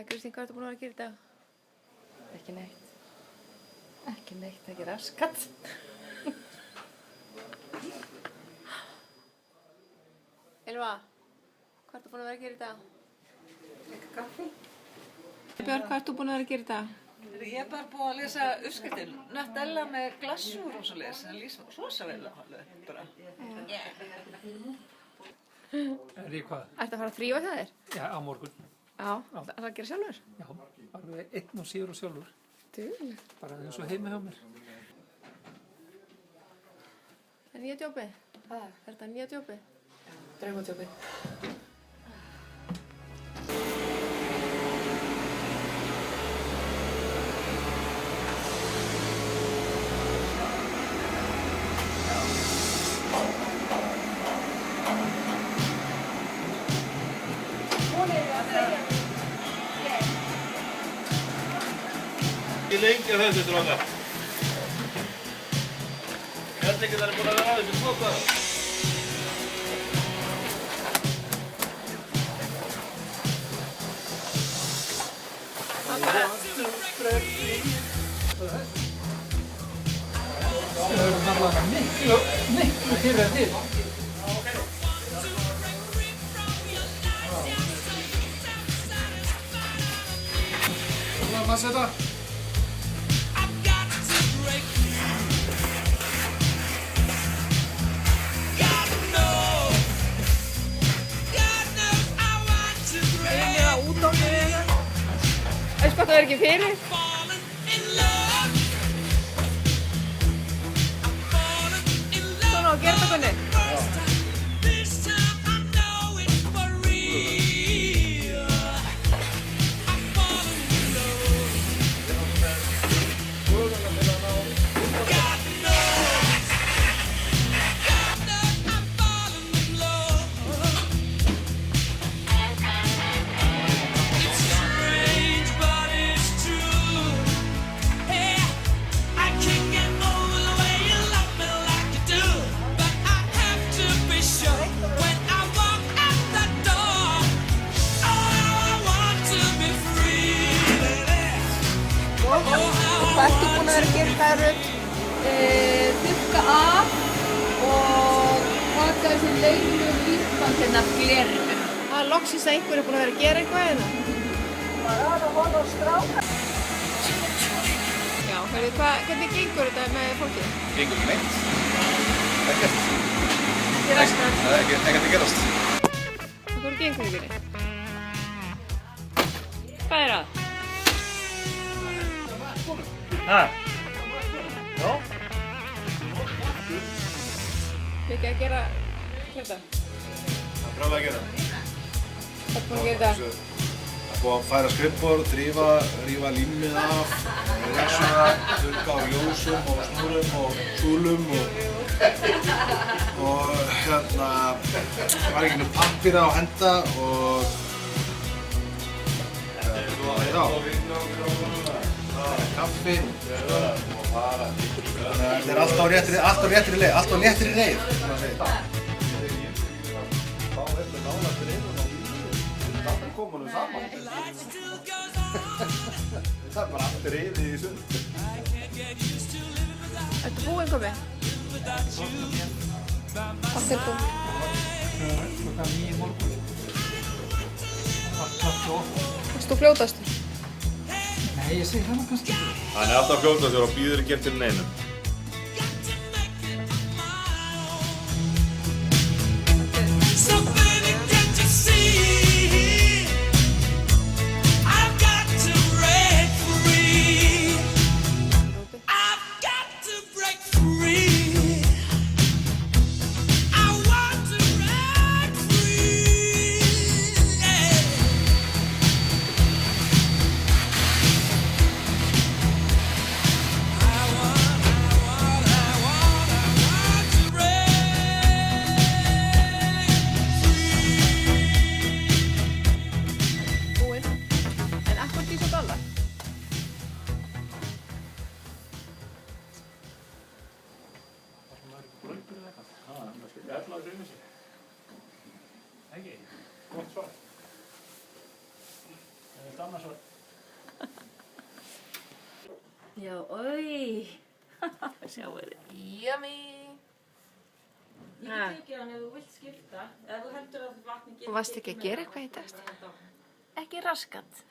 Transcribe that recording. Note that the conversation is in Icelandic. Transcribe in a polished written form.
Kristín, hvað ertu búin að vera að gera í dag? Ekki neitt. Ekki neitt, ekki raskat. Ylva, hvað ertu búin að vera að gera í dag? Ekki kaffi. Björn, hvað ertu búin að vera að gera í dag? Ég er bara búin að lesa uppskriftin. Nöttella með glassúr og svo les. Það lýsa rosa vel á alveg, bara. Í hvað? Ertu að fara að þrífa það þér? Já, á morgun. Já, það að gera sjálfur? Já, alveg einn og síður og sjálfur. Dugleg. Bara eins og heima hjá mér. Það er nýja djópið? Hvað? Er þetta nýja djópið? Draumatjópi. Ekki lengi að þessu strákar. Hvernig ekki það er búin að vera að þessu tóta? Það er náttúrulega miklu fyrir en til. Hvað maður setja? Veist hvað það er ekki fyrir? Svona, gera þetta hvernig? Hvað ertu búin að vera að gera í dag, Rut? Þurrka af og taka þessi leilu lífband hérna af glerinu. Það er loksins að einhver er búin að vera að gera eitthvað eða? Bara að horfa á stráka. Já, hvernig gengur þetta með fólkið? Gengur ekki neitt. Ekkert. Ekki raskat. Það er ekkert að gerast. Hvað gengur ekki neitt? Hvað er það? Hæ? Já? Ekki að gera þetta? Það pröfa að gera. Hvað er búin að gera í dag? Það er búið að færa skrifborð, rífa límið af, resuna, þurrka á ljósum og snúrum og súlum og hérna var ekki nú pappíra á henda og já, kaffi þetta er alltaf á réttri leið, alltaf á léttri reið. Komunum saman. Það er bara aftur reyði í sund. Ertu búinn komið? Allt er búinn. Klukkan 9 í morgun. Allt klart og opn. Varst þú fljótastur? Nei, ég segi það nú kannski ekki. Hann er alltaf fljótastur og býður ekki eftir neinum. svo. Já, oi. Sjáu þið. Yummy! Ég get tekið hann ef þú vilt skipta. Ef þú heldur að vatni getur Varstu ekki að gera eitthvað í texti? ekki raskat.